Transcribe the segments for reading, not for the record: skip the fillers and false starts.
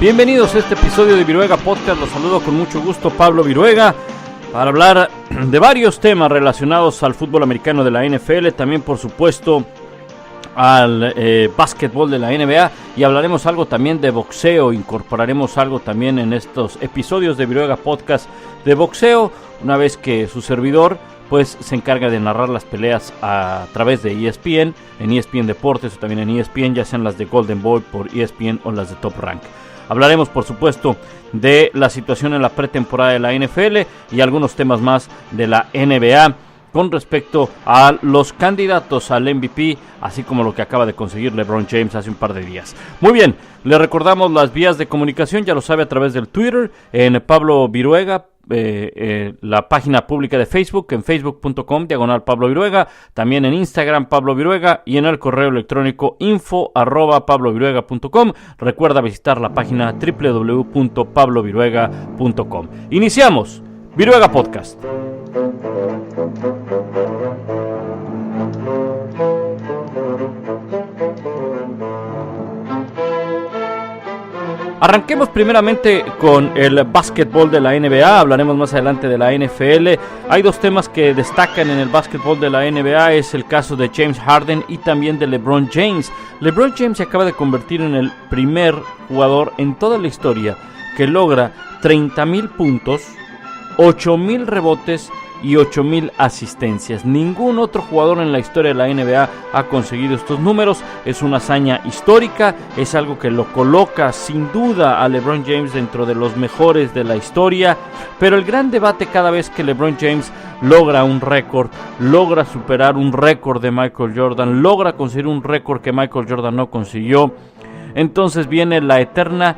Bienvenidos a este episodio de Viruega Podcast. Los saludo con mucho gusto, Pablo Viruega, para hablar de varios temas relacionados al fútbol americano de la NFL, también por supuesto al básquetbol de la NBA, y hablaremos algo también de boxeo. Incorporaremos algo también en estos episodios de Viruega Podcast de boxeo, una vez que su servidor pues se encarga de narrar las peleas a través de ESPN, en ESPN Deportes o también en ESPN, ya sean las de Golden Boy por ESPN o las de Top Rank. Hablaremos por supuesto de la situación en la pretemporada de la NFL y algunos temas más de la NBA con respecto a los candidatos al MVP, así como lo que acaba de conseguir LeBron James hace un par de días. Muy bien, le recordamos las vías de comunicación, ya lo sabe, a través del Twitter, en Pablo Viruega, la página pública de Facebook, en facebook.com/Pablo Viruega, también en Instagram Pablo Viruega y en el correo electrónico info@pabloviruega.com. Recuerda visitar la página www.pabloviruega.com. Iniciamos Viruega Podcast. Arranquemos primeramente con el básquetbol de la NBA, hablaremos más adelante de la NFL. Hay dos temas que destacan en el básquetbol de la NBA, es el caso de James Harden y también de LeBron James. LeBron James se acaba de convertir en el primer jugador en toda la historia que logra 30,000 puntos, 8,000 rebotes y 8,000 asistencias. Ningún otro jugador en la historia de la NBA ha conseguido estos números. Es una hazaña histórica, es algo que lo coloca sin duda a LeBron James dentro de los mejores de la historia, pero el gran debate cada vez que LeBron James logra un récord, logra superar un récord de Michael Jordan, logra conseguir un récord que Michael Jordan no consiguió, entonces viene la eterna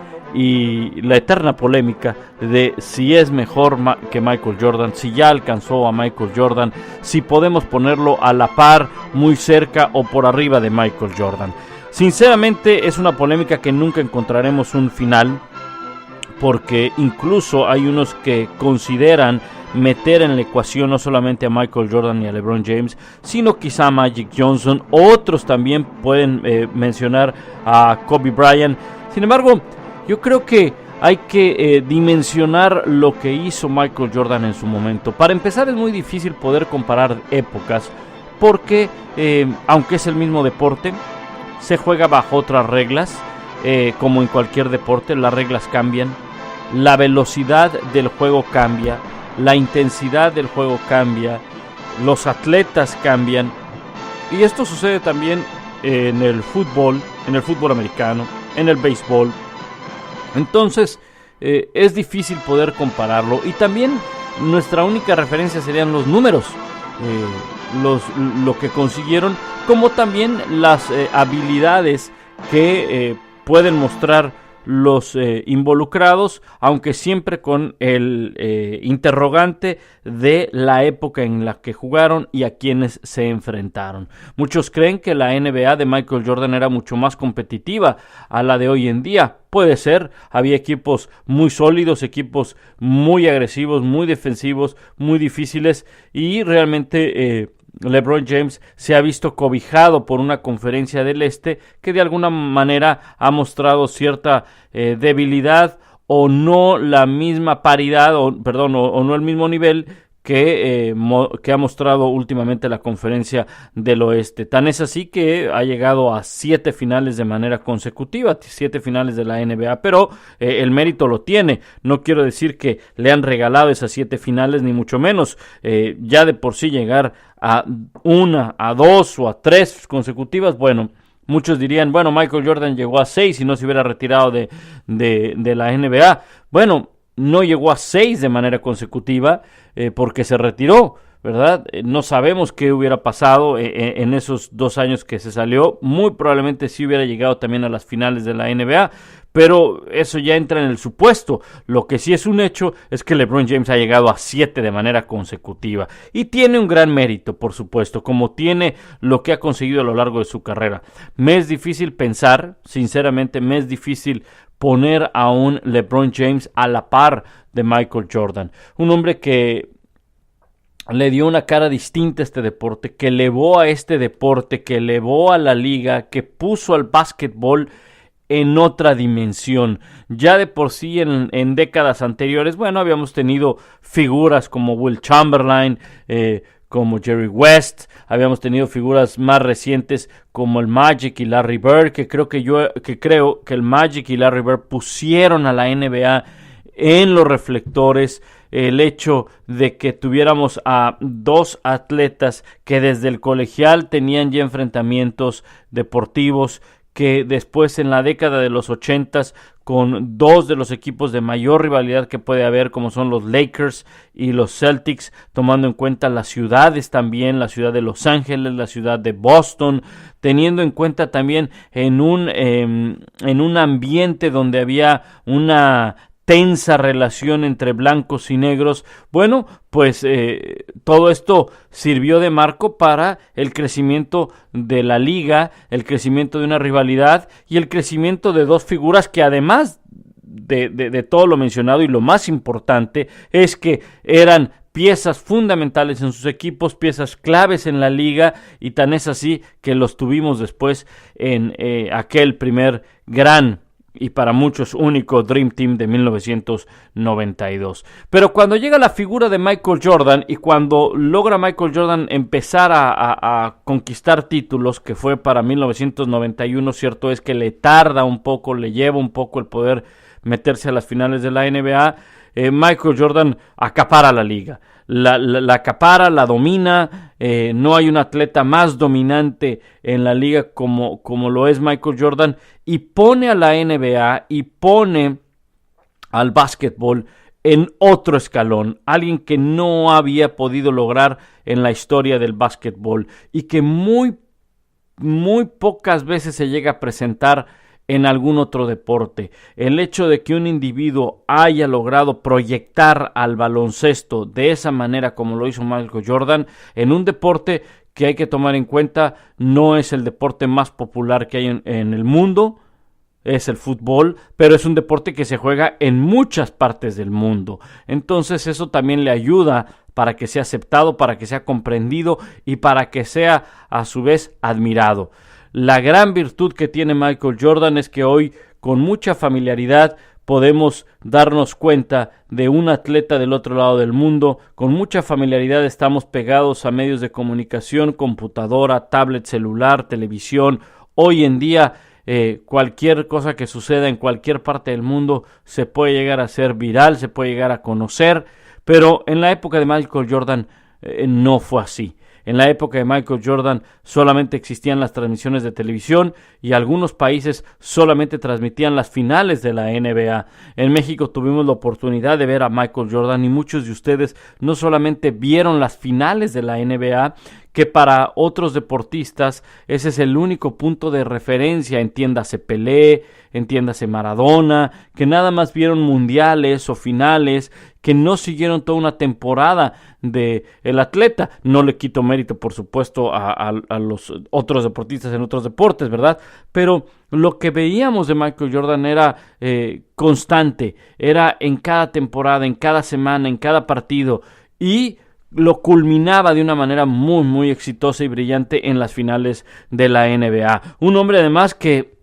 polémica de si es mejor que Michael Jordan, si ya alcanzó a Michael Jordan, si podemos ponerlo a la par, muy cerca o por arriba de Michael Jordan. Sinceramente es una polémica que nunca encontraremos un final, porque incluso hay unos que consideran meter en la ecuación no solamente a Michael Jordan y a LeBron James, sino quizá a Magic Johnson. Otros también pueden mencionar a Kobe Bryant. Sin embargo, yo creo que hay que dimensionar lo que hizo Michael Jordan en su momento. Para empezar, es muy difícil poder comparar épocas porque, aunque es el mismo deporte, se juega bajo otras reglas. Como en cualquier deporte, las reglas cambian, la velocidad del juego cambia, la intensidad del juego cambia, los atletas cambian. Y esto sucede también en el fútbol americano, en el béisbol. Entonces es difícil poder compararlo, y también nuestra única referencia serían los números, lo que consiguieron, como también las habilidades que pueden mostrar los involucrados, aunque siempre con el interrogante de la época en la que jugaron y a quienes se enfrentaron. Muchos creen que la NBA de Michael Jordan era mucho más competitiva a la de hoy en día. Puede ser, había equipos muy sólidos, equipos muy agresivos, muy defensivos, muy difíciles, y realmente LeBron James se ha visto cobijado por una conferencia del Este que de alguna manera ha mostrado cierta debilidad, o no la misma paridad, o no el mismo nivel que ha mostrado últimamente la conferencia del Oeste. Tan es así que ha llegado a 7 finales de manera consecutiva, 7 finales de la NBA, pero el mérito lo tiene. No quiero decir que le han regalado esas 7 finales, ni mucho menos. Ya de por sí llegar a 1, a 2 o a 3 consecutivas, bueno, muchos dirían, bueno, Michael Jordan llegó a 6 y no se hubiera retirado de la NBA. Bueno, no llegó a 6 de manera consecutiva porque se retiró, ¿verdad? No sabemos qué hubiera pasado en esos 2 años que se salió. Muy probablemente sí hubiera llegado también a las finales de la NBA, pero eso ya entra en el supuesto. Lo que sí es un hecho es que LeBron James ha llegado a 7 de manera consecutiva y tiene un gran mérito, por supuesto, como tiene lo que ha conseguido a lo largo de su carrera. Me es difícil pensar, sinceramente me es difícil poner a un LeBron James a la par de Michael Jordan, un hombre que le dio una cara distinta a este deporte, que elevó a este deporte, que elevó a la liga, que puso al básquetbol en otra dimensión. Ya de por sí en décadas anteriores, bueno, habíamos tenido figuras como Will Chamberlain, como Jerry West, habíamos tenido figuras más recientes como el Magic y Larry Bird, que creo que el Magic y Larry Bird pusieron a la NBA en los reflectores. El hecho de que tuviéramos a dos atletas que desde el colegial tenían ya enfrentamientos deportivos, que después en la década de los 80s, con dos de los equipos de mayor rivalidad que puede haber, como son los Lakers y los Celtics, tomando en cuenta las ciudades también, la ciudad de Los Ángeles, la ciudad de Boston, teniendo en cuenta también en un ambiente donde había una tensa relación entre blancos y negros. Bueno, pues todo esto sirvió de marco para el crecimiento de la liga, el crecimiento de una rivalidad y el crecimiento de dos figuras que, además de todo lo mencionado, y lo más importante es que eran piezas fundamentales en sus equipos, piezas claves en la liga, y tan es así que los tuvimos después en aquel primer gran y para muchos único Dream Team de 1992. Pero cuando llega la figura de Michael Jordan, y cuando logra Michael Jordan empezar a conquistar títulos, que fue para 1991, cierto es que le tarda un poco, le lleva un poco el poder meterse a las finales de la NBA, Michael Jordan acapara la liga. La acapara, la domina. No hay un atleta más dominante en la liga como lo es Michael Jordan, y pone a la NBA y pone al básquetbol en otro escalón, alguien que no había podido lograr en la historia del básquetbol y que muy pocas veces se llega a presentar en algún otro deporte. El hecho de que un individuo haya logrado proyectar al baloncesto de esa manera como lo hizo Michael Jordan, en un deporte que hay que tomar en cuenta, no es el deporte más popular que hay en el mundo, es el fútbol, pero es un deporte que se juega en muchas partes del mundo. Entonces eso también le ayuda para que sea aceptado, para que sea comprendido y para que sea a su vez admirado. La gran virtud que tiene Michael Jordan es que hoy, con mucha familiaridad, podemos darnos cuenta de un atleta del otro lado del mundo. Con mucha familiaridad estamos pegados a medios de comunicación, computadora, tablet, celular, televisión. Hoy en día cualquier cosa que suceda en cualquier parte del mundo se puede llegar a ser viral, se puede llegar a conocer, pero en la época de Michael Jordan no fue así. En la época de Michael Jordan solamente existían las transmisiones de televisión y algunos países solamente transmitían las finales de la NBA. En México tuvimos la oportunidad de ver a Michael Jordan y muchos de ustedes no solamente vieron las finales de la NBA, que para otros deportistas ese es el único punto de referencia, entiéndase Pelé, entiéndase Maradona, que nada más vieron mundiales o finales, que no siguieron toda una temporada de el atleta. No le quito mérito, por supuesto, a los otros deportistas en otros deportes, ¿verdad? Pero lo que veíamos de Michael Jordan era constante, era en cada temporada, en cada semana, en cada partido, y lo culminaba de una manera muy exitosa y brillante en las finales de la NBA. Un hombre además que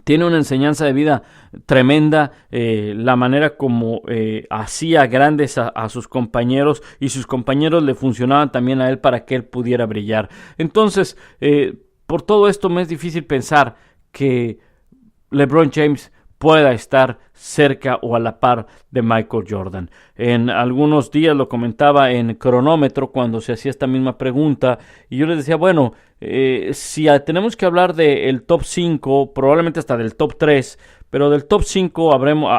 tiene una enseñanza de vida tremenda, la manera como hacía grandes a sus compañeros, y sus compañeros le funcionaban también a él para que él pudiera brillar. Entonces, por todo esto me es difícil pensar que LeBron James pueda estar cerca o a la par de Michael Jordan. En algunos días lo comentaba en Cronómetro cuando se hacía esta misma pregunta, y yo les decía, bueno, si tenemos que hablar del top 5, probablemente hasta del top 3, pero del top 5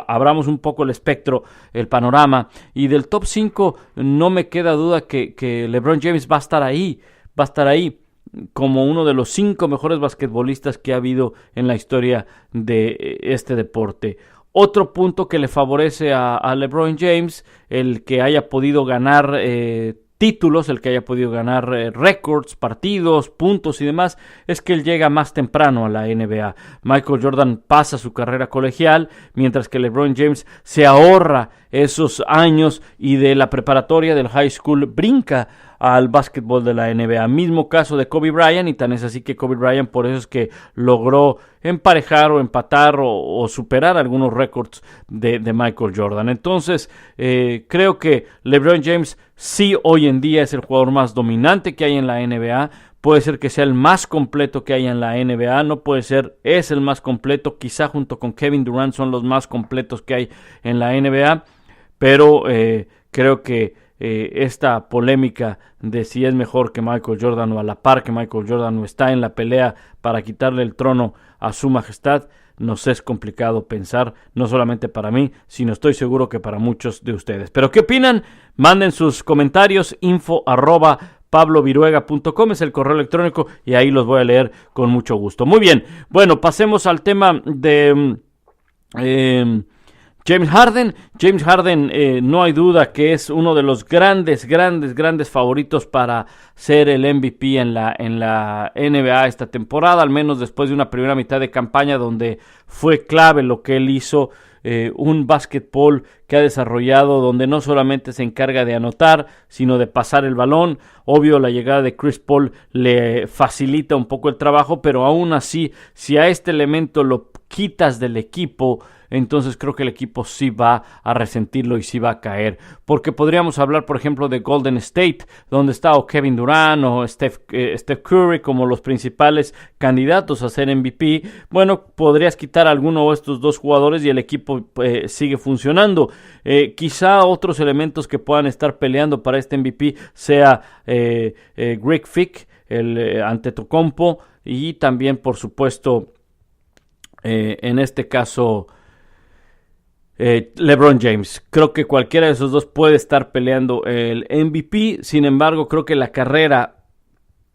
abramos un poco el espectro, el panorama, y del top 5 no me queda duda que LeBron James va a estar ahí como uno de los 5 mejores basquetbolistas que ha habido en la historia de este deporte. Otro punto que le favorece a LeBron James, el que haya podido ganar títulos, el que haya podido ganar récords, partidos, puntos y demás, es que él llega más temprano a la NBA. Michael Jordan pasa su carrera colegial, mientras que LeBron James se ahorra esos años y de la preparatoria, del high school, brinca al básquetbol de la NBA. Mismo caso de Kobe Bryant, y tan es así que Kobe Bryant por eso es que logró emparejar o empatar o superar algunos récords de Michael Jordan. Entonces creo que LeBron James sí hoy en día es el jugador más dominante que hay en la NBA. Puede ser que sea el más completo que hay en la NBA, no puede ser, es el más completo, quizá junto con Kevin Durant son los más completos que hay en la NBA, pero creo que esta polémica de si es mejor que Michael Jordan o a la par que Michael Jordan o está en la pelea para quitarle el trono a su majestad, nos es complicado pensar, no solamente para mí, sino estoy seguro que para muchos de ustedes. ¿Pero qué opinan? Manden sus comentarios, info@pabloviruega.com es el correo electrónico y ahí los voy a leer con mucho gusto. Muy bien, bueno, pasemos al tema de James Harden. James Harden no hay duda que es uno de los grandes favoritos para ser el MVP en la NBA esta temporada, al menos después de una primera mitad de campaña donde fue clave lo que él hizo. Un básquetbol que ha desarrollado donde no solamente se encarga de anotar, sino de pasar el balón. Obvio, la llegada de Chris Paul le facilita un poco el trabajo, pero aún así, si a este elemento lo quitas del equipo, entonces creo que el equipo sí va a resentirlo y sí va a caer, porque podríamos hablar por ejemplo de Golden State, donde está o Kevin Durant o Steph Curry como los principales candidatos a ser MVP. Bueno, podrías quitar a alguno de estos dos jugadores y el equipo sigue funcionando. Quizá otros elementos que puedan estar peleando para este MVP sea Greek Freak, el Antetokounmpo, y también por supuesto en este caso LeBron James. Creo que cualquiera de esos dos puede estar peleando el MVP. Sin embargo, creo que la carrera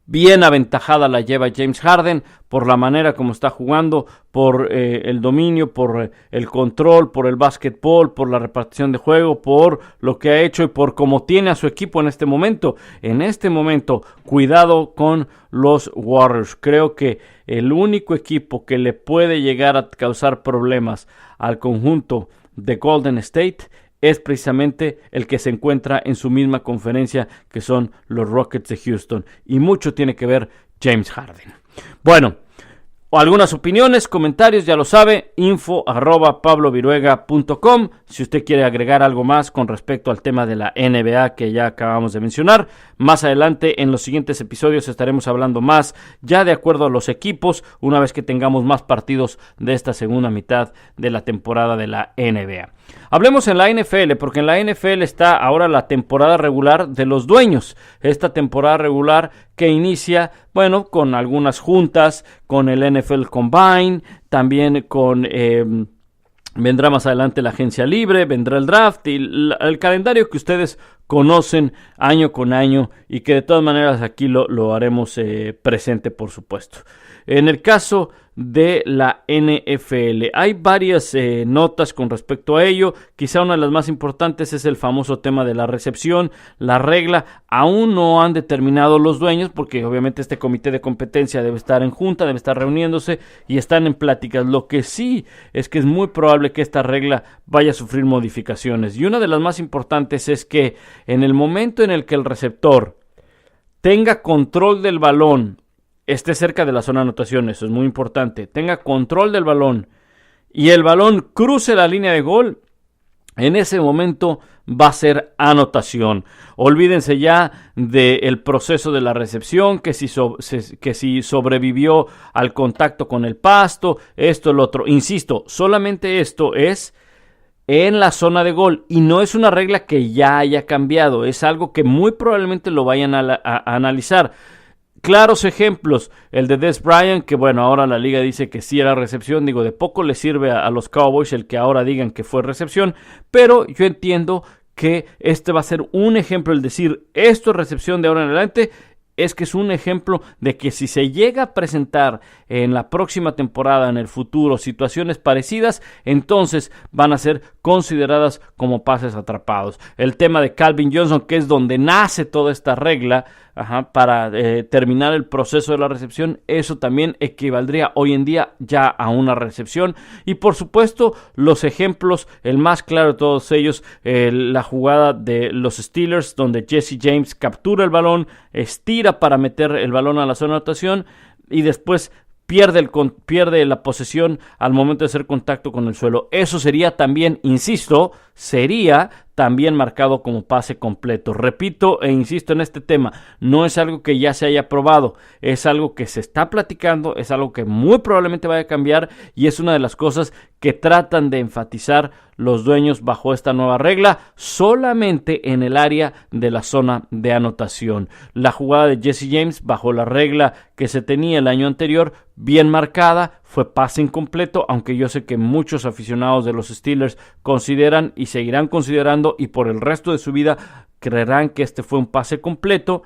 bien aventajada la lleva James Harden por la manera como está jugando, por el dominio, por el control, por el básquetbol, por la repartición de juego, por lo que ha hecho y por cómo tiene a su equipo en este momento. En este momento, cuidado con los Warriors. Creo que el único equipo que le puede llegar a causar problemas al conjunto de Golden State es precisamente el que se encuentra en su misma conferencia, que son los Rockets de Houston, y mucho tiene que ver James Harden. Bueno, algunas opiniones, comentarios, ya lo sabe, info@pabloviruega.com. Si usted quiere agregar algo más con respecto al tema de la NBA que ya acabamos de mencionar, más adelante en los siguientes episodios estaremos hablando más, ya de acuerdo a los equipos, una vez que tengamos más partidos de esta segunda mitad de la temporada de la NBA. Hablemos en la NFL, porque en la NFL está ahora la temporada regular de los dueños. Esta temporada regular que inicia, bueno, con algunas juntas, con el NFL Combine, también con vendrá más adelante la agencia libre, vendrá el draft y el calendario que ustedes conocen año con año y que de todas maneras aquí lo haremos presente, por supuesto. En el caso de la NFL hay varias notas con respecto a ello. Quizá una de las más importantes es el famoso tema de la recepción. La regla aún no han determinado los dueños, porque obviamente este comité de competencia debe estar en junta, debe estar reuniéndose y están en pláticas. Lo que sí es que es muy probable que esta regla vaya a sufrir modificaciones, y una de las más importantes es que en el momento en el que el receptor tenga control del balón, esté cerca de la zona de anotación, eso es muy importante, tenga control del balón y el balón cruce la línea de gol, en ese momento va a ser anotación. Olvídense ya del proceso de la recepción, que si sobrevivió al contacto con el pasto, esto, el otro. Insisto, solamente esto es en la zona de gol y no es una regla que ya haya cambiado, es algo que muy probablemente lo vayan a analizar. Claros ejemplos, el de Dez Bryant, que bueno, ahora la liga dice que sí era recepción. Digo, de poco le sirve a los Cowboys el que ahora digan que fue recepción, pero yo entiendo que este va a ser un ejemplo, el decir esto es recepción de ahora en adelante, es que es un ejemplo de que si se llega a presentar en la próxima temporada, en el futuro, situaciones parecidas, entonces van a ser consideradas como pases atrapados. El tema de Calvin Johnson, que es donde nace toda esta regla, para terminar el proceso de la recepción, eso también equivaldría hoy en día ya a una recepción. Y por supuesto, los ejemplos, el más claro de todos ellos, la jugada de los Steelers, donde Jesse James captura el balón, estira para meter el balón a la zona de anotación y después pierde la posesión al momento de hacer contacto con el suelo. Eso sería también, insisto, sería también marcado como pase completo. Repito e insisto en este tema, no es algo que ya se haya probado, es algo que se está platicando, es algo que muy probablemente vaya a cambiar y es una de las cosas que tratan de enfatizar los dueños bajo esta nueva regla, solamente en el área de la zona de anotación. La jugada de Jesse James bajo la regla que se tenía el año anterior, bien marcada, fue pase incompleto, aunque yo sé que muchos aficionados de los Steelers consideran y seguirán considerando y por el resto de su vida creerán que este fue un pase completo,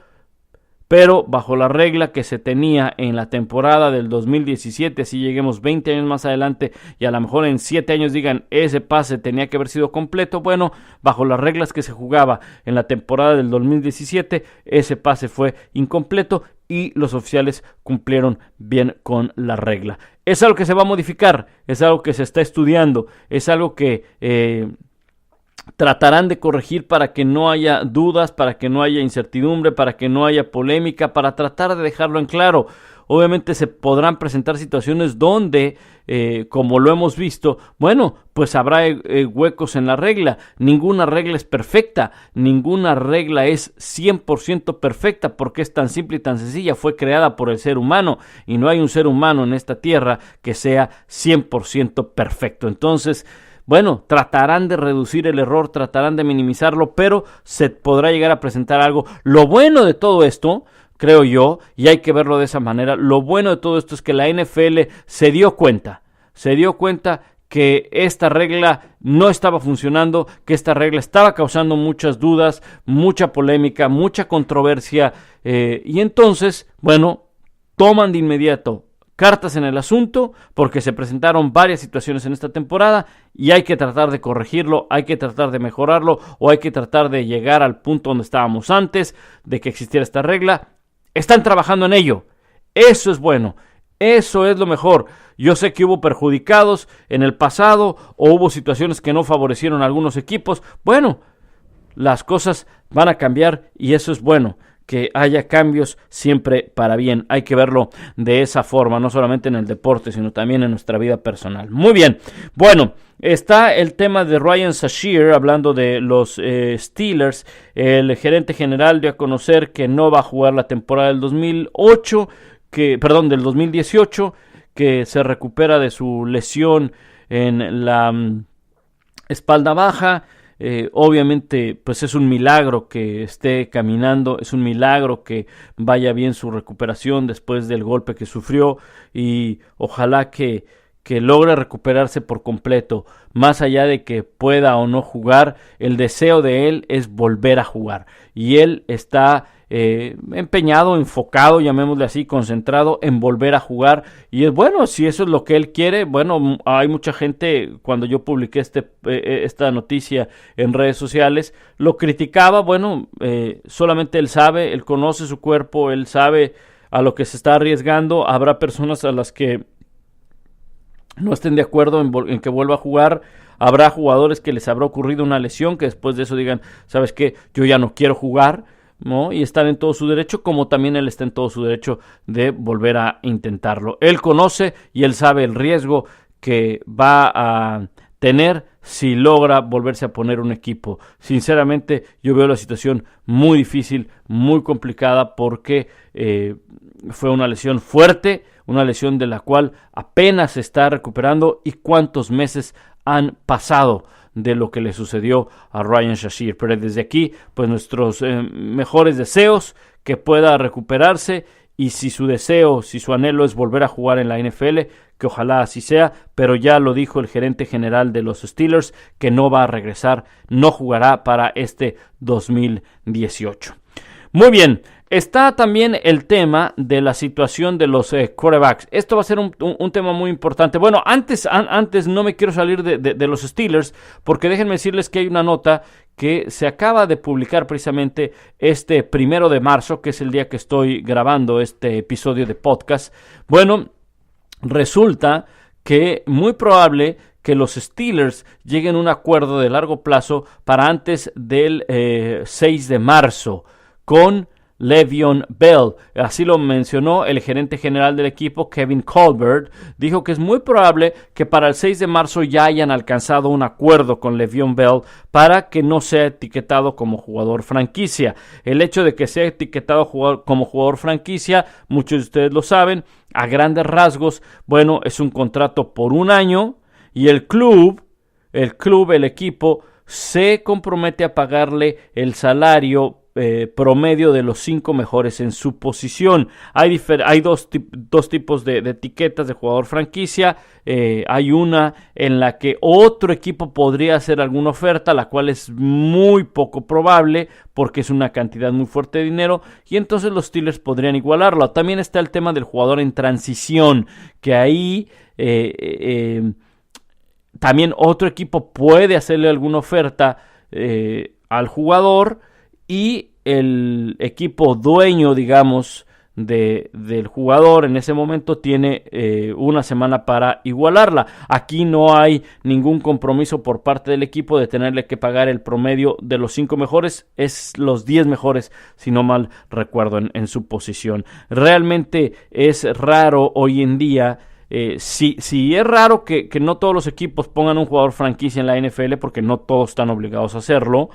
pero bajo la regla que se tenía en la temporada del 2017, si lleguemos 20 años más adelante y a lo mejor en 7 años digan ese pase tenía que haber sido completo, bueno, bajo las reglas que se jugaba en la temporada del 2017, ese pase fue incompleto y los oficiales cumplieron bien con la regla. Es algo que se va a modificar, es algo que se está estudiando, es algo que tratarán de corregir para que no haya dudas, para que no haya incertidumbre, para que no haya polémica, para tratar de dejarlo en claro. Obviamente se podrán presentar situaciones donde, como lo hemos visto, bueno, pues habrá huecos en la regla. Ninguna regla es perfecta, ninguna regla es 100% perfecta porque es tan simple y tan sencilla. Fue creada por el ser humano y no hay un ser humano en esta tierra que sea 100% perfecto. Entonces, bueno, tratarán de reducir el error, tratarán de minimizarlo, pero se podrá llegar a presentar algo. Lo bueno de todo esto, creo yo, y hay que verlo de esa manera, lo bueno de todo esto es que la NFL se dio cuenta que esta regla no estaba funcionando, que esta regla estaba causando muchas dudas, mucha polémica, mucha controversia, y entonces, bueno, toman de inmediato cartas en el asunto porque se presentaron varias situaciones en esta temporada y hay que tratar de corregirlo, hay que tratar de mejorarlo o hay que tratar de llegar al punto donde estábamos antes de que existiera esta regla. Están trabajando en ello. Eso es bueno. Eso es lo mejor. Yo sé que hubo perjudicados en el pasado o hubo situaciones que no favorecieron a algunos equipos. Bueno, las cosas van a cambiar y eso es bueno. Que haya cambios siempre para bien. Hay que verlo de esa forma, no solamente en el deporte, sino también en nuestra vida personal. Muy bien. Bueno, está el tema de Ryan Shazier, hablando de los Steelers. El gerente general dio a conocer que no va a jugar la temporada del 2018, que se recupera de su lesión en la espalda baja. Obviamente pues es un milagro que esté caminando, es un milagro que vaya bien su recuperación después del golpe que sufrió y ojalá que logre recuperarse por completo. Más allá de que pueda o no jugar, el deseo de él es volver a jugar y él está empeñado, enfocado, llamémosle así, concentrado en volver a jugar y es bueno, si eso es lo que él quiere. Bueno, hay mucha gente, cuando yo publiqué esta noticia en redes sociales, lo criticaba. Bueno, solamente él sabe, él conoce su cuerpo, él sabe a lo que se está arriesgando. Habrá personas a las que no estén de acuerdo en que vuelva a jugar. Habrá jugadores que les habrá ocurrido una lesión que después de eso digan, ¿sabes qué? Yo ya no quiero jugar, ¿no? Y están en todo su derecho, como también él está en todo su derecho de volver a intentarlo. Él conoce y él sabe el riesgo que va a tener si logra volverse a poner un equipo. Sinceramente, yo veo la situación muy difícil, muy complicada, porque fue una lesión fuerte, una lesión de la cual apenas se está recuperando. ¿Y cuántos meses han pasado de lo que le sucedió a Ryan Shazier? Pero desde aquí, pues nuestros mejores deseos, que pueda recuperarse, y si su deseo, si su anhelo es volver a jugar en la NFL, que ojalá así sea, pero ya lo dijo el gerente general de los Steelers, que no va a regresar, no jugará para este 2018. Muy bien, Está también el tema de la situación de los quarterbacks. Esto va a ser un tema muy importante. Bueno, antes no me quiero salir de los Steelers, porque déjenme decirles que hay una nota que se acaba de publicar precisamente este 1 de marzo, que es el día que estoy grabando este episodio de podcast. Bueno, resulta que muy probable que los Steelers lleguen a un acuerdo de largo plazo para antes del 6 de marzo con Le'Veon Bell. Así lo mencionó el gerente general del equipo, Kevin Colbert. Dijo que es muy probable que para el 6 de marzo ya hayan alcanzado un acuerdo con Le'Veon Bell para que no sea etiquetado como jugador franquicia. El hecho de que sea etiquetado como jugador franquicia, muchos de ustedes lo saben, a grandes rasgos, bueno, es un contrato por un año y el equipo se compromete a pagarle el salario promedio de los 5 mejores en su posición. Hay dos tipos de etiquetas de jugador franquicia. Hay una en la que otro equipo podría hacer alguna oferta, la cual es muy poco probable porque es una cantidad muy fuerte de dinero, y entonces los Steelers podrían igualarlo. También está el tema del jugador en transición, que ahí también otro equipo puede hacerle alguna oferta al jugador, y el equipo dueño, digamos, del jugador en ese momento tiene una semana para igualarla. Aquí no hay ningún compromiso por parte del equipo de tenerle que pagar el promedio de los 5 mejores, es los 10 mejores, si no mal recuerdo, en su posición. Realmente es raro hoy en día. Sí es raro que no todos los equipos pongan un jugador franquicia en la NFL, porque no todos están obligados a hacerlo.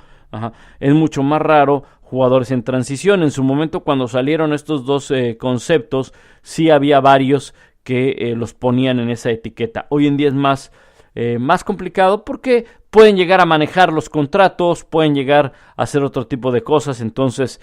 Es mucho más raro jugadores en transición. En su momento, cuando salieron estos dos conceptos, sí había varios que los ponían en esa etiqueta. Hoy en día es más complicado porque pueden llegar a manejar los contratos, pueden llegar a hacer otro tipo de cosas, entonces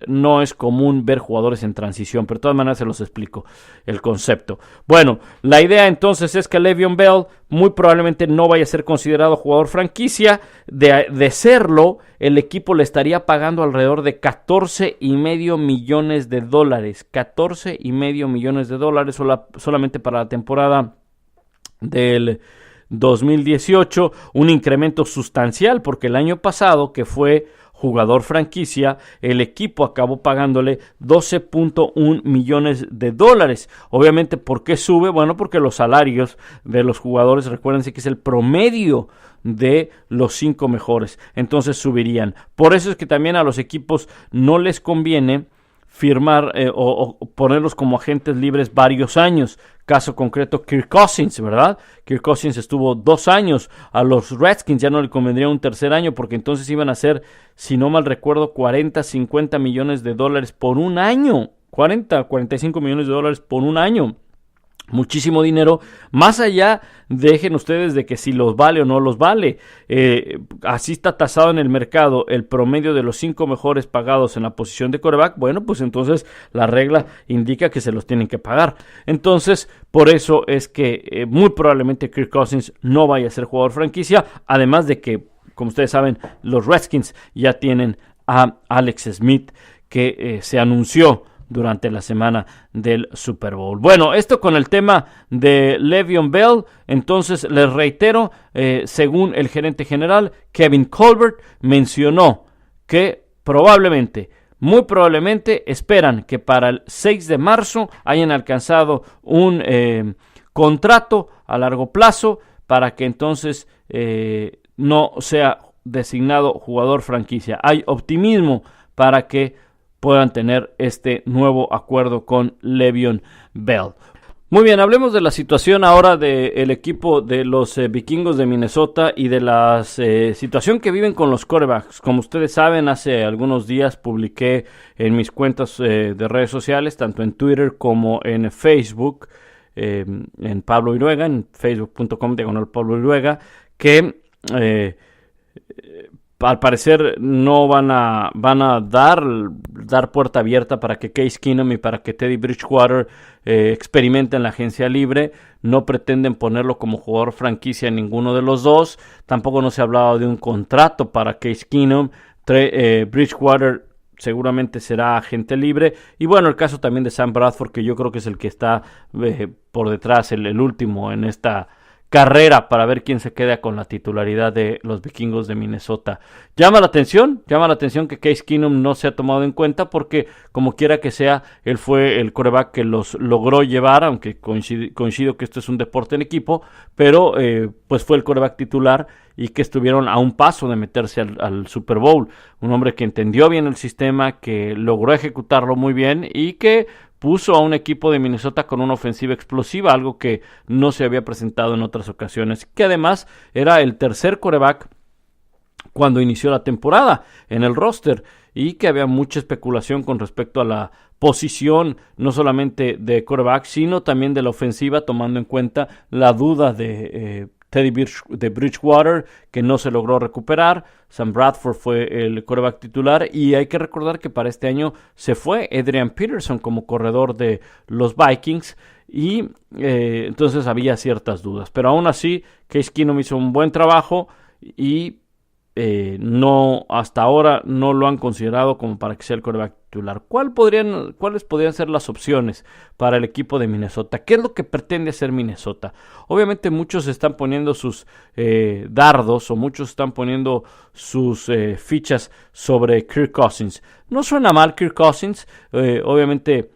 no es común ver jugadores en transición, pero de todas maneras se los explico el concepto. Bueno, la idea entonces es que Le'Veon Bell muy probablemente no vaya a ser considerado jugador franquicia. De serlo, el equipo le estaría pagando alrededor de $14.5 millones. $14.5 millones solamente para la temporada del 2018, un incremento sustancial porque el año pasado, que fue jugador franquicia, el equipo acabó pagándole $12.1 millones. Obviamente, ¿por qué sube? Bueno, porque los salarios de los jugadores, recuérdense que es el promedio de los 5 mejores, entonces subirían. Por eso es que también a los equipos no les conviene firmar o ponerlos como agentes libres varios años. Caso concreto, Kirk Cousins, ¿verdad? Kirk Cousins estuvo 2 años. A los Redskins ya no le convendría un tercer año, porque entonces iban a ser, si no mal recuerdo, $40-50 millones por un año. 45 millones de dólares por un año. Muchísimo dinero, más allá, dejen ustedes de que si los vale o no los vale. Así está tasado en el mercado el promedio de los 5 mejores pagados en la posición de quarterback. Bueno, pues entonces la regla indica que se los tienen que pagar. Entonces, por eso es que muy probablemente Kirk Cousins no vaya a ser jugador franquicia. Además de que, como ustedes saben, los Redskins ya tienen a Alex Smith, que se anunció durante la semana del Super Bowl. Bueno, esto con el tema de Le'Veon Bell. Entonces les reitero, según el gerente general Kevin Colbert, mencionó que muy probablemente esperan que para el 6 de marzo hayan alcanzado un contrato a largo plazo para que entonces no sea designado jugador franquicia. Hay optimismo para que puedan tener este nuevo acuerdo con Le'Veon Bell. Muy bien, hablemos de la situación ahora del equipo de los vikingos de Minnesota y de la situación que viven con los quarterbacks. Como ustedes saben, hace algunos días publiqué en mis cuentas de redes sociales, tanto en Twitter como en Facebook, en Pablo Iruega, en facebook.com/Pablo Iruega, que al parecer no van a dar puerta abierta para que Case Keenum y para que Teddy Bridgewater experimenten la agencia libre. No pretenden ponerlo como jugador franquicia en ninguno de los dos. Tampoco no se ha hablado de un contrato para Case Keenum. Bridgewater seguramente será agente libre. Y bueno, el caso también de Sam Bradford, que yo creo que es el que está por detrás, el último en esta carrera para ver quién se queda con la titularidad de los Vikingos de Minnesota. Llama la atención que Case Keenum no se ha tomado en cuenta porque como quiera que sea, él fue el quarterback que los logró llevar, aunque coincido que esto es un deporte en equipo, pero pues fue el quarterback titular y que estuvieron a un paso de meterse al Super Bowl. Un hombre que entendió bien el sistema, que logró ejecutarlo muy bien y que puso a un equipo de Minnesota con una ofensiva explosiva, algo que no se había presentado en otras ocasiones, que además era el tercer quarterback cuando inició la temporada en el roster y que había mucha especulación con respecto a la posición no solamente de quarterback, sino también de la ofensiva, tomando en cuenta la duda de Teddy Bridgewater, que no se logró recuperar. Sam Bradford fue el quarterback titular y hay que recordar que para este año se fue Adrian Peterson como corredor de los Vikings y entonces había ciertas dudas. Pero aún así, Case Keenum hizo un buen trabajo y no, hasta ahora no lo han considerado como para que sea el quarterback titular. ¿Cuáles podrían ser las opciones para el equipo de Minnesota? ¿Qué es lo que pretende hacer Minnesota? Obviamente muchos están poniendo sus dardos o muchos están poniendo sus fichas sobre Kirk Cousins. No suena mal Kirk Cousins, obviamente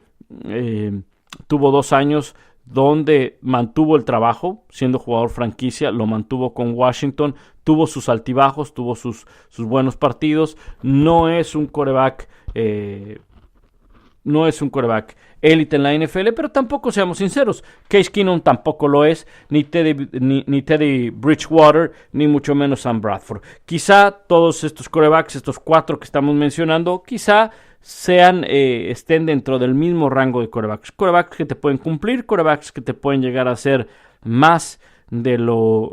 tuvo 2 años donde mantuvo el trabajo siendo jugador franquicia, lo mantuvo con Washington, tuvo sus altibajos, tuvo sus buenos partidos. No es un quarterback élite en la NFL, pero tampoco, seamos sinceros, Case Keenum tampoco lo es, ni Teddy Bridgewater, ni mucho menos Sam Bradford. Quizá todos estos quarterbacks, estos 4 que estamos mencionando, quizá estén dentro del mismo rango de quarterbacks que te pueden cumplir, quarterbacks que te pueden llegar a hacer más de lo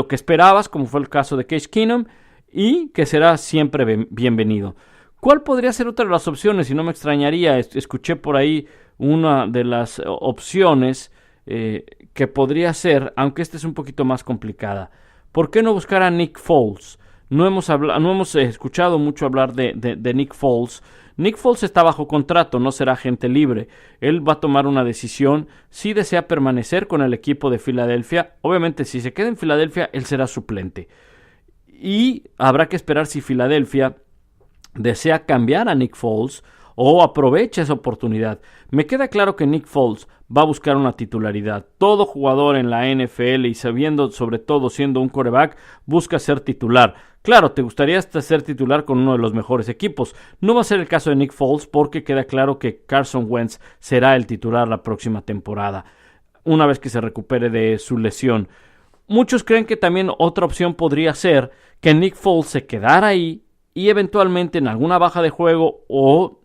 que esperabas, como fue el caso de Case Keenum, y que será siempre bienvenido. ¿Cuál podría ser otra de las opciones? Y no me extrañaría, escuché por ahí una de las opciones que podría ser, aunque esta es un poquito más complicada. ¿Por qué no buscar a Nick Foles? No hemos escuchado mucho hablar de Nick Foles. Nick Foles está bajo contrato, no será agente libre. Él va a tomar una decisión si desea permanecer con el equipo de Filadelfia. Obviamente, si se queda en Filadelfia, él será suplente. Y habrá que esperar si Filadelfia desea cambiar a Nick Foles o aprovecha esa oportunidad. Me queda claro que Nick Foles va a buscar una titularidad. Todo jugador en la NFL y sabiendo, sobre todo siendo un quarterback, busca ser titular. Claro, te gustaría ser titular con uno de los mejores equipos. No va a ser el caso de Nick Foles porque queda claro que Carson Wentz será el titular la próxima temporada, una vez que se recupere de su lesión. Muchos creen que también otra opción podría ser que Nick Foles se quedara ahí y eventualmente en alguna baja de juego o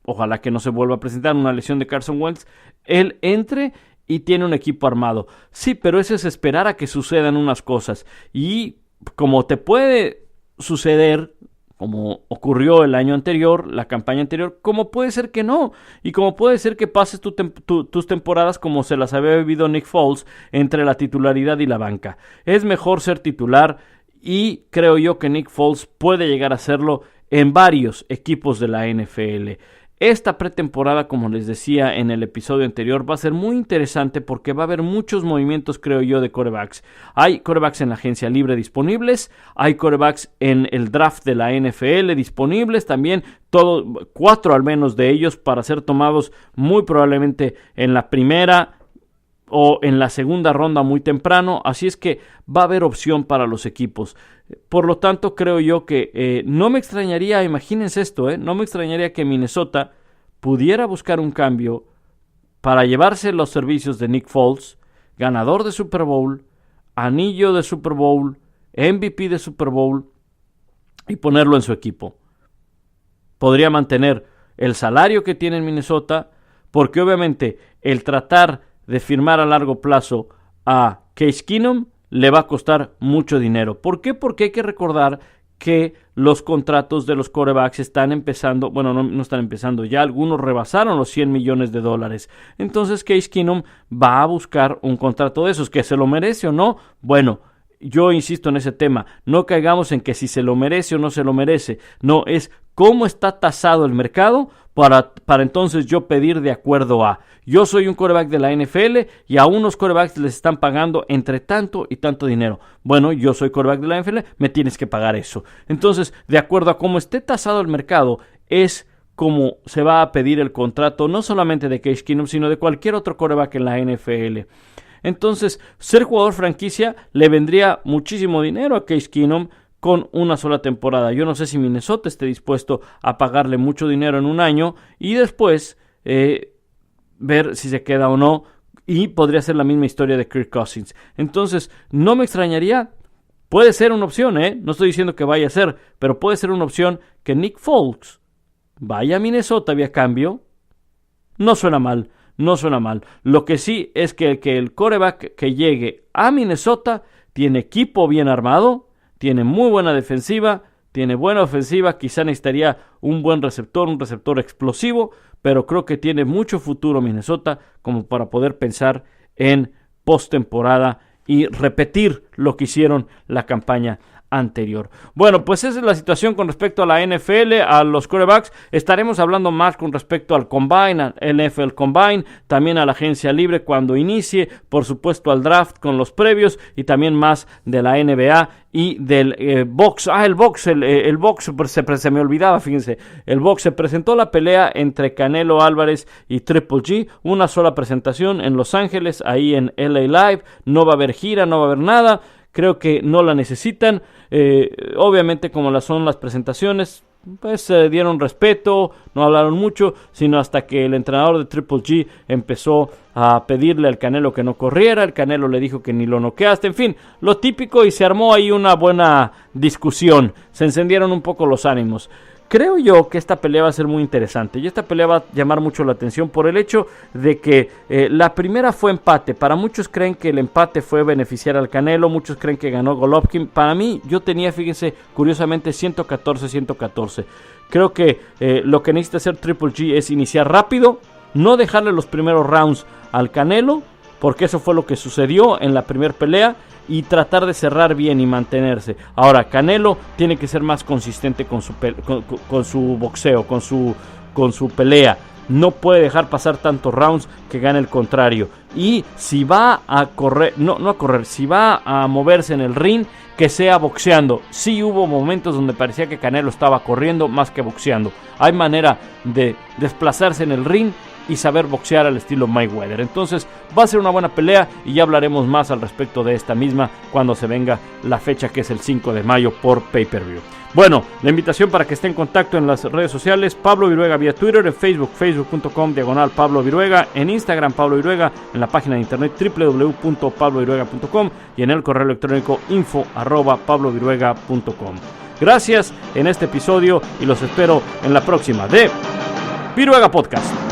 ojalá que no se vuelva a presentar una lesión de Carson Wentz, él entre y tiene un equipo armado. Sí, pero eso es esperar a que sucedan unas cosas. Y como te puede suceder, como ocurrió el año anterior, la campaña anterior, como puede ser que no. Y como puede ser que pases tus temporadas como se las había vivido Nick Foles entre la titularidad y la banca. Es mejor ser titular y creo yo que Nick Foles puede llegar a hacerlo en varios equipos de la NFL. Esta pretemporada, como les decía en el episodio anterior, va a ser muy interesante porque va a haber muchos movimientos, creo yo, de quarterbacks. Hay quarterbacks en la agencia libre disponibles, hay quarterbacks en el draft de la NFL disponibles, también 4 al menos de ellos para ser tomados muy probablemente en la primera o en la segunda ronda muy temprano, así es que va a haber opción para los equipos. Por lo tanto, creo yo que no me extrañaría, imagínense esto, no me extrañaría que Minnesota pudiera buscar un cambio para llevarse los servicios de Nick Foles, ganador de Super Bowl, anillo de Super Bowl, MVP de Super Bowl, y ponerlo en su equipo. Podría mantener el salario que tiene en Minnesota, porque obviamente el tratar de firmar a largo plazo a Case Keenum le va a costar mucho dinero. ¿Por qué? Porque hay que recordar que los contratos de los quarterbacks están empezando, bueno, no están empezando, ya algunos rebasaron los $100 millones. Entonces Case Keenum va a buscar un contrato de esos, que se lo merece o no. Bueno, yo insisto en ese tema, no caigamos en que si se lo merece o no se lo merece, no, es cómo está tasado el mercado para entonces yo pedir de acuerdo a, yo soy un quarterback de la NFL y a unos quarterbacks les están pagando entre tanto y tanto dinero. Bueno, yo soy quarterback de la NFL, me tienes que pagar eso. Entonces, de acuerdo a cómo esté tasado el mercado, es como se va a pedir el contrato, no solamente de Case Keenum, sino de cualquier otro quarterback en la NFL. Entonces, ser jugador franquicia le vendría muchísimo dinero a Case Keenum con una sola temporada. Yo no sé si Minnesota esté dispuesto a pagarle mucho dinero en un año y después ver si se queda o no, y podría ser la misma historia de Kirk Cousins. Entonces, no me extrañaría, puede ser una opción, no estoy diciendo que vaya a ser, pero puede ser una opción que Nick Foles vaya a Minnesota vía cambio. No suena mal. Lo que sí es que el quarterback que llegue a Minnesota tiene equipo bien armado, tiene muy buena defensiva, tiene buena ofensiva, quizá necesitaría un buen receptor, un receptor explosivo, pero creo que tiene mucho futuro Minnesota como para poder pensar en postemporada y repetir lo que hicieron la campaña anterior. Bueno, pues esa es la situación con respecto a la NFL, a los quarterbacks. Estaremos hablando más con respecto al Combine, al NFL Combine, también a la agencia libre cuando inicie, por supuesto al draft con los previos y también más de la NBA y del box. El box se me olvidaba, fíjense. El box se presentó la pelea entre Canelo Álvarez y Triple G, una sola presentación en Los Ángeles, ahí en LA Live. No va a haber gira, no va a haber nada. Creo que no la necesitan. Obviamente, como son las presentaciones, pues se dieron respeto, no hablaron mucho, sino hasta que el entrenador de Triple G empezó a pedirle al Canelo que no corriera. El Canelo le dijo que ni lo noqueaste, en fin, lo típico, y se armó ahí una buena discusión. Se encendieron un poco los ánimos. Creo yo que esta pelea va a ser muy interesante y esta pelea va a llamar mucho la atención por el hecho de que la primera fue empate. Para muchos creen que el empate fue beneficiar al Canelo, muchos creen que ganó Golovkin. Para mí, yo tenía, fíjense, curiosamente 114-114. Creo que lo que necesita hacer Triple G es iniciar rápido, no dejarle los primeros rounds al Canelo, porque eso fue lo que sucedió en la primera pelea, y tratar de cerrar bien y mantenerse. Ahora, Canelo tiene que ser más consistente con su boxeo, con su pelea. No puede dejar pasar tantos rounds que gane el contrario. Y si va a correr, si va a moverse en el ring, que sea boxeando. Sí hubo momentos donde parecía que Canelo estaba corriendo más que boxeando. Hay manera de desplazarse en el ring y saber boxear al estilo Mayweather. Entonces va a ser una buena pelea y ya hablaremos más al respecto de esta misma cuando se venga la fecha, que es el 5 de mayo por pay-per-view. Bueno, la invitación para que esté en contacto en las redes sociales: Pablo Viruega vía Twitter, en Facebook, facebook.com/Pablo Viruega, en Instagram Pablo Viruega, en la página de internet www.pabloviruega.com y en el correo electrónico info@pabloviruega.com. Gracias en este episodio y los espero en la próxima de Viruega Podcast.